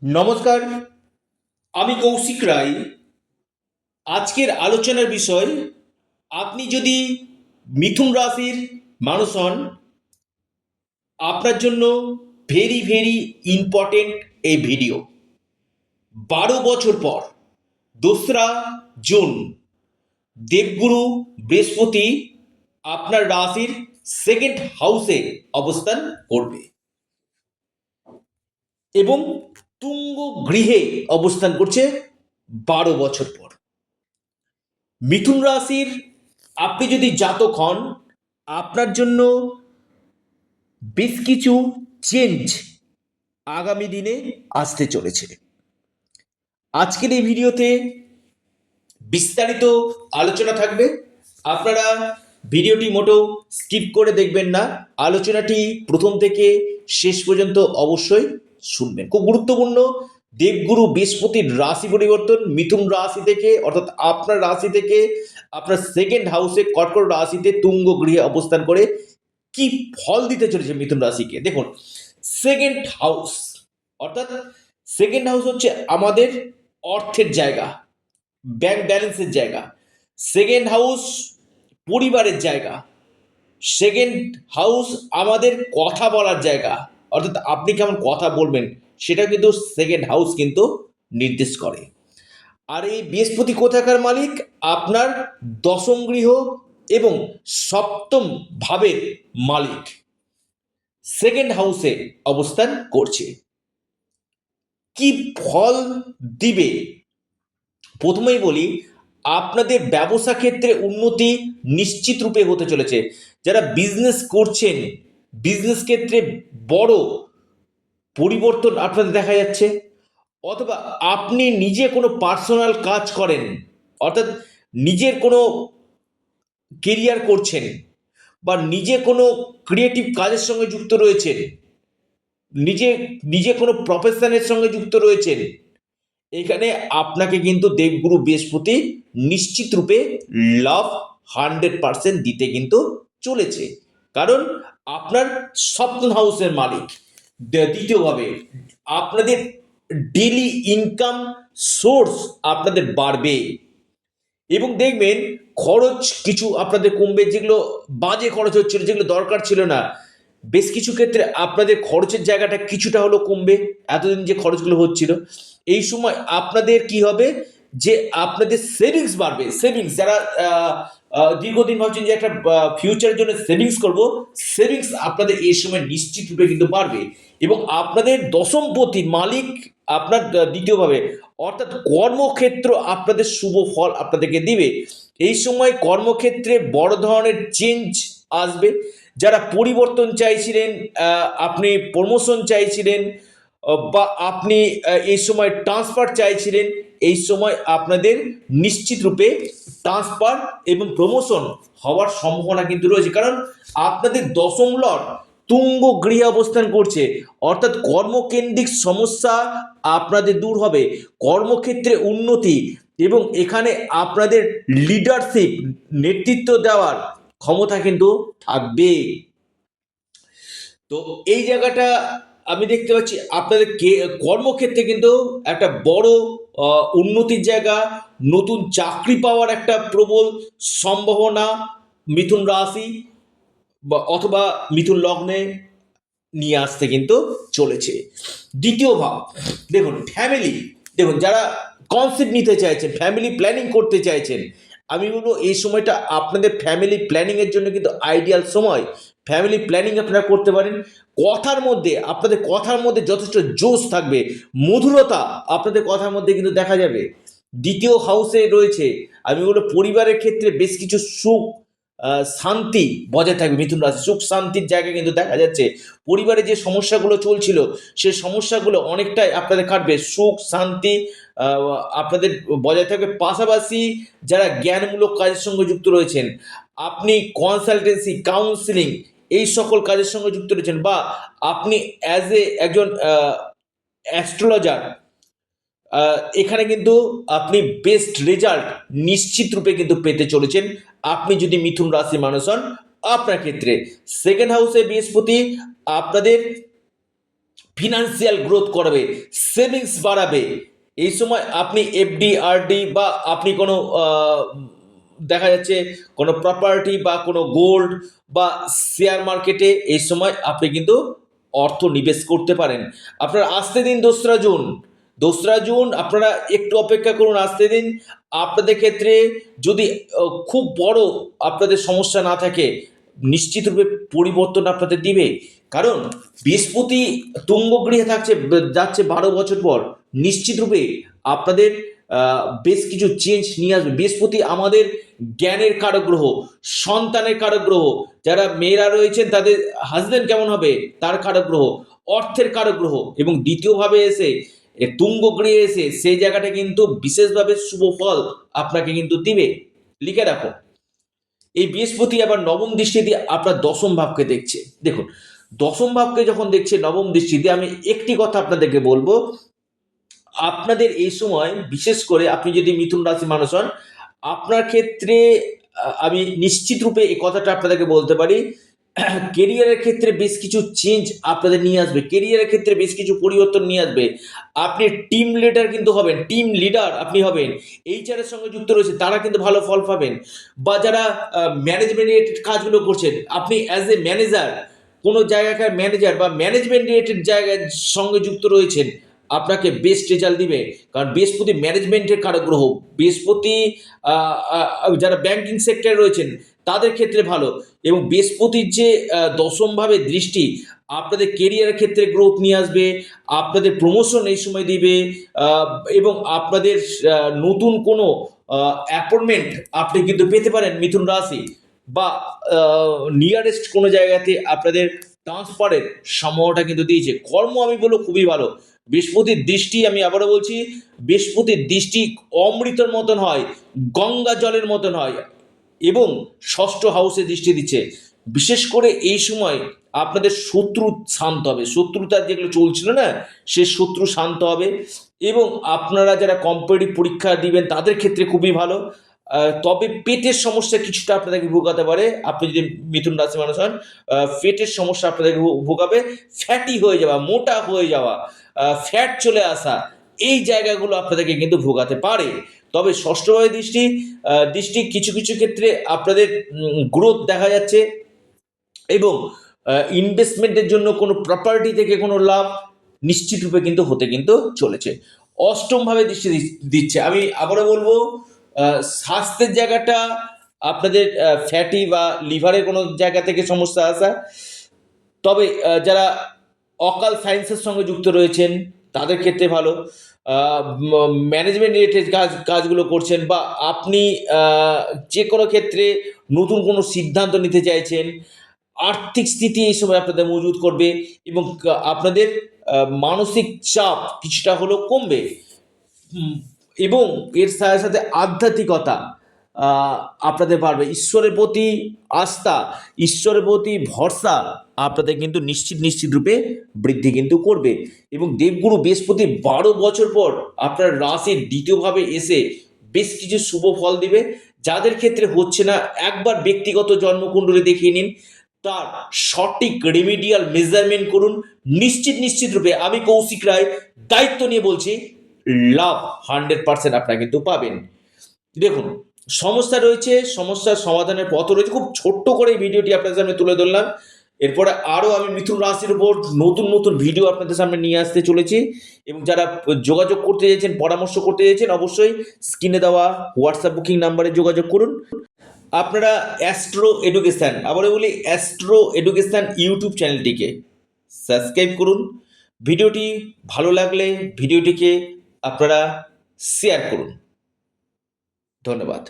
নমস্কার, আমি কৌশিক রায়। আজকের আলোচনার বিষয়, আপনি যদি মিথুন রাশির মানুষ হন, আপনার জন্য ভেরি ভেরি ইম্পর্টেন্ট এই ভিডিও। 12 বছর পর 2রা জুন দেবগুরু বৃহস্পতি আপনার রাশির সেকেন্ড হাউসে অবস্থান করবে এবং তুঙ্গ গৃহে অবস্থান করছে 12 বছর পর। মিথুন রাশির আপনি যদি জাতক হন, আপনার জন্য বেশ কিছু চেঞ্জ আগামী দিনে আসতে চলেছে। আজকের এই ভিডিওতে বিস্তারিত আলোচনা থাকবে। আপনারা ভিডিওটি মোটেও স্কিপ করে দেখবেন না, আলোচনাটি প্রথম থেকে শেষ পর্যন্ত অবশ্যই শুনবেন। খুব গুরুত্বপূর্ণ। দেবগুরু বৃহস্পতির রাশি পরিবর্তন মিথুন রাশি থেকে, অর্থাৎ আপনার রাশি থেকে আপনার সেকেন্ড হাউসে কর্কট রাশিতে তুঙ্গ গৃহে অবস্থান করে কি ফল দিতে চলেছে মিথুন রাশিকে। দেখুন, সেকেন্ড হাউস অর্থাৎ সেকেন্ড হাউস হচ্ছে আমাদের অর্থের জায়গা, ব্যাংক ব্যালেন্সের জায়গা। সেকেন্ড হাউস পরিবারের জায়গা। সেকেন্ড হাউস আমাদের কথা বলার জায়গা, অর্থাৎ আপনি কেমন কথা বলবেন সেটা কিন্তু সেকেন্ড হাউস কিন্তু নির্দেশ করে। আর এই বৃহস্পতি কোথাকার মালিক? আপনার দশম গৃহ এবং সপ্তম ভাবের মালিক সেকেন্ড হাউসে অবস্থান করছে। কি ফল দিবে? প্রথমেই বলি, আপনাদের ব্যবসা ক্ষেত্রে উন্নতি নিশ্চিত রূপে হতে চলেছে। যারা বিজনেস করছেন, বিজনেস ক্ষেত্রে বড় পরিবর্তন আপনাদের দেখা যাচ্ছে, অথবা আপনি নিজে কোনো পার্সোনাল কাজ করেন, অর্থাৎ নিজের কোনো কেরিয়ার করছেন বা নিজে কোনো ক্রিয়েটিভ কাজের সঙ্গে যুক্ত রয়েছেন, নিজে নিজে কোনো প্রফেশনের সঙ্গে যুক্ত রয়েছেন, এখানে আপনাকে কিন্তু দেবগুরু বৃহস্পতি নিশ্চিত রূপে লাভ 100% দিতে কিন্তু চলেছে। কারণ আপনার সপ্তম হাউসের মালিক। দ্বিতীয়ভাবে, আপনাদের ডেলি ইনকাম সোর্স আপনাদের বাড়বে এবং দেখবেন খরচ কিছু আপনাদের কমবে। যেগুলো বাজে খরচ হচ্ছিল, যেগুলো দরকার ছিল না, বেশ কিছু ক্ষেত্রে আপনাদের খরচের জায়গাটা কিছুটা হলেও কমবে। এতদিন যে খরচগুলো হচ্ছিল, এই সময় আপনাদের কি হবে যে আপনাদের সেভিংস বাড়বে। সেভিংস যারা দীর্ঘদিন ভাবছেন যে একটা ফিউচারের জন্য সেভিংস করব, সেভিংস আপনাদের এই সময় নিশ্চিত রূপে কিন্তু বাড়বে। এবং আপনাদের দশমপতি মালিক আপনার দ্বিতীয়ভাবে, অর্থাৎ কর্মক্ষেত্র আপনাদের শুভ ফল আপনাদেরকে দিবে। এই সময় কর্মক্ষেত্রে বড় ধরনের চেঞ্জ আসবে। যারা পরিবর্তন চাইছিলেন, আপনি প্রমোশন চাইছিলেন, বা আপনি এই সময় ট্রান্সফার চাইছিলেন, এই সময় আপনাদের নিশ্চিত রূপে ট্রান্সফার এবং প্রমোশন হওয়ার সম্ভাবনা কিন্তু রয়েছে। কারণ আপনাদের দশম লর্ড তুঙ্গ গৃহে অবস্থান করছে, অর্থাৎ কর্মকেন্দ্রিক সমস্যা আপনাদের দূর হবে, কর্মক্ষেত্রে উন্নতি, এবং এখানে আপনাদের লিডারশিপ, নেতৃত্ব দেওয়ার ক্ষমতা কিন্তু থাকবে। তো এই জায়গাটা আমি দেখতে পাচ্ছি আপনাদের কর্মক্ষেত্রে কিন্তু একটা বড় উন্নতির জায়গা, নতুন চাকরি পাওয়ার একটা প্রবল সম্ভাবনা মিথুন রাশি অথবা মিথুন লগ্নে নিয়ে আসতে কিন্তু চলেছে। দ্বিতীয় ভাব, দেখুন ফ্যামিলি। দেখুন, যারা কনসেপ্ট নিতে চাইছেন, ফ্যামিলি প্ল্যানিং করতে চাইছেন, আমি বলবো এই সময়টা আপনাদের ফ্যামিলি প্ল্যানিংয়ের জন্য কিন্তু আইডিয়াল সময়। ফ্যামিলি প্ল্যানিং আপনারা করতে পারেন। কথার মধ্যে, আপনাদের কথার মধ্যে যথেষ্ট জোশ থাকবে, মধুরতা আপনাদের কথার মধ্যে কিন্তু দেখা যাবে। দ্বিতীয় হাউসে রয়েছে, আমি বলবো পরিবারের ক্ষেত্রে বেশ কিছু সুখ শান্তি বজায় থাকবে। মিথুন রাশি সুখ শান্তির জায়গা কিন্তু দেখা যাচ্ছে। পরিবারে যে সমস্যাগুলো চলছিল, সেই সমস্যাগুলো অনেকটাই আপনাদের কাটবে। সুখ শান্তি আপনাদের বজায় থাকবে। পাশাপাশি যারা জ্ঞানমূলক কাজের সঙ্গে যুক্ত রয়েছেন, আপনি কনসালটেন্সি, কাউন্সিলিং, এই সকল কাজের সঙ্গে যুক্ত রয়েছেন, বা আপনি অ্যাজ একজন অ্যাস্ট্রোলজার, এখানে কিন্তু আপনি বেস্ট রেজাল্ট নিশ্চিত রূপে কিন্তু পেতে চলেছেন আপনি যদি মিথুন রাশির মানুষ হন। আপনার ক্ষেত্রে সেকেন্ড হাউসে বৃহস্পতি আপনাদের ফিনান্সিয়াল গ্রোথ করবে, সেভিংস বাড়াবে। এই সময় আপনি এফডি আরডি বা আপনি কোনো দেখা যাচ্ছে কোনো প্রপার্টি বা কোনো গোল্ড বা শেয়ার মার্কেটে এই সময় আপনি কিন্তু অর্থ নিবেশ করতে পারেন। আপনার আসতে দিন 2রা জুন, 2রা জুন আপনারা একটু অপেক্ষা করুন, আসতে দিন। আপনাদের ক্ষেত্রে যদি খুব বড় আপনাদের সমস্যা না থাকে, নিশ্চিতরূপে পরিবর্তন আপনাদের দিবে। কারণ বৃহস্পতি তুঙ্গ গৃহে যাচ্ছে 12 বছর পর, নিশ্চিতরূপে আপনাদের বেশ কিছু চেঞ্জ নিয়ে আসবে। বৃহস্পতি আমাদের জ্ঞানের কারক গ্রহ, সন্তানের কারক গ্রহ। যারা মেয়েরা রয়েছেন তাদের হাজবেন্ড কেমন হবে তার কারক গ্রহ, অর্থের কারক গ্রহ। এবং দ্বিতীয়ভাবে এসে তুঙ্গ গৃহে এসে সেই জায়গাটা কিন্তু বিশেষভাবে শুভ ফল আপনাকে কিন্তু দিবে। লিখে রাখো, এই বৃহস্পতি আবার নবম দৃষ্টি দিয়ে আপনার দশম ভাবকে দেখছে। দেখুন, দশম ভাবকে যখন দেখছে নবম দৃষ্টি দিয়ে, আমি একটি কথা আপনাদেরকে বলবো, আপনাদের এই সময় বিশেষ করে আপনি যদি মিথুন রাশি মানুষ হন, আপনার ক্ষেত্রে আমি নিশ্চিত রূপে এই কথাটা আপনাদেরকে বলতে পারি, কেরিয়ারের ক্ষেত্রে বেশ কিছু চেঞ্জ আপনাদের নিয়ে আসবে, কেরিয়ারের ক্ষেত্রে বেশ কিছু পরিবর্তন নিয়ে আসবে। আপনি টিম লিডার কিন্তু হবেন, টিম লিডার আপনি হবেন। এইচআর এর সঙ্গে যুক্ত রয়েছে তারা কিন্তু ভালো ফল পাবেন। বা যারা ম্যানেজমেন্ট রিলেটেড কাজগুলো করছেন, আপনি অ্যাজ এ ম্যানেজার, কোনো জায়গাকার ম্যানেজার বা ম্যানেজমেন্ট রিলেটেড জায়গার সঙ্গে যুক্ত রয়েছেন, আপনাকে বেস্ট রেজাল্ট দিবে। কারণ বৃহস্পতি ম্যানেজমেন্টের কারক গ্রহ। বৃহস্পতি যারা ব্যাংকিং সেক্টরে রয়েছেন তাদের ক্ষেত্রে ভালো। এবং বৃহস্পতির যে দশমভাবে দৃষ্টি আপনাদের কেরিয়ারের ক্ষেত্রে গ্রোথ নিয়ে আসবে, আপনাদের প্রমোশন এই সময় দিবে, এবং আপনাদের নতুন কোনো অ্যাপয়েন্টমেন্ট আপনি কিন্তু পেতে পারেন মিথুন রাশি। বা নিয়ারেস্ট কোনো জায়গাতে আপনাদের ট্রান্সফারের সম্ভাবনাটা কিন্তু দিয়েছে। কর্ম আমি বলবো খুবই ভালো। বৃহস্পতির দৃষ্টি, আমি আবারও বলছি, বৃহস্পতির দৃষ্টি অমৃতর মতন হয়, গঙ্গা জলের মতন হয়। এবং ষষ্ঠ হাউসে দৃষ্টি দিচ্ছে। বিশেষ করে এই সময় আপনাদের শত্রু শান্ত হবে, শত্রুতার যেগুলো চলছিল না, সে শত্রু শান্ত হবে। এবং আপনারা যারা কম্পিটিটিভ পরীক্ষা দিবেন তাদের ক্ষেত্রে খুবই ভালো। তবে পেটের সমস্যা কিছুটা আপনাদেরকে ভোগাতে পারে। আপনি যদি মিথুন রাশি মানুষ হন, পেটের সমস্যা আপনাদেরকে ভোগাবে। ফ্যাটি হয়ে যাওয়া, মোটা হয়ে যাওয়া, ফ্যাট চলে আসা, এই জায়গাগুলো আপনাদেরকে কিন্তু ভোগাতে পারে। তবে ষষ্ঠভাবে দৃষ্টি কিছু কিছু ক্ষেত্রে আপনাদের গ্রোথ দেখা যাচ্ছে। এবং ইনভেস্টমেন্টের জন্য কোনো প্রপার্টি থেকে কোনো লাভ নিশ্চিত রূপে কিন্তু হতে কিন্তু চলেছে। অষ্টমভাবে দৃষ্টি দিচ্ছে। আমি আবারও বলবো, স্বাস্থ্যের জায়গাটা আপনাদের ফ্যাটি বা লিভারের কোনো জায়গা থেকে সমস্যা আসা। তবে যারা অকাল সায়েন্সের সঙ্গে যুক্ত রয়েছেন তাদের ক্ষেত্রে ভালো। ম্যানেজমেন্ট রিলেটেড কাজগুলো করছেন, বা আপনি যে কোনো ক্ষেত্রে নতুন কোনো সিদ্ধান্ত নিতে চাইছেন, আর্থিক স্থিতি এই সময় আপনাদের মজবুত করবে। এবং আপনাদের মানসিক চাপ কিছুটা হলেও কমবে। এবং এর সাথে সাথে আধ্যাত্মিকতা আপনাদের বাড়বে। ঈশ্বরের প্রতি আস্থা, ঈশ্বরের প্রতি ভরসা আপনাদের কিন্তু নিশ্চিত রূপে বৃদ্ধি কিন্তু করবে। এবং দেবগুরু বৃহস্পতি 12 বছর পর আপনার রাশির দ্বিতীয়ভাবে এসে বেশ কিছু শুভ ফল দিবে। যাদের ক্ষেত্রে হচ্ছে না, একবার ব্যক্তিগত জন্মকুণ্ডলী দেখিয়ে নিন, তার সঠিক রেমিডিয়াল মেজারমেন্ট করুন। নিশ্চিত রূপে আমি কৌশিক রায় দায়িত্ব নিয়ে বলছি, লাভ 100% আপনারা কিন্তু পাবেন। দেখুন, সমস্যা রয়েছে, সমস্যার সমাধানের পথ রয়েছে। খুব ছোট্ট করে এই ভিডিওটি আপনাদের সামনে তুলে ধরলাম। এরপরে আরও আমি মিথুন রাশির উপর নতুন ভিডিও আপনাদের সামনে নিয়ে আসতে চলেছি। এবং যারা যোগাযোগ করতে চাইছেন, পরামর্শ করতে চাইছেন, অবশ্যই স্ক্রিনে দেওয়া হোয়াটসঅ্যাপ বুকিং নাম্বারে যোগাযোগ করুন। আপনারা অ্যাস্ট্রো এডুকেশান, আবারও বলি অ্যাস্ট্রো এডুকেশান ইউটিউব চ্যানেলটিকে সাবস্ক্রাইব করুন। ভিডিওটি ভালো লাগলে ভিডিওটিকে আপনারা শেয়ার করুন। ধন্যবাদ।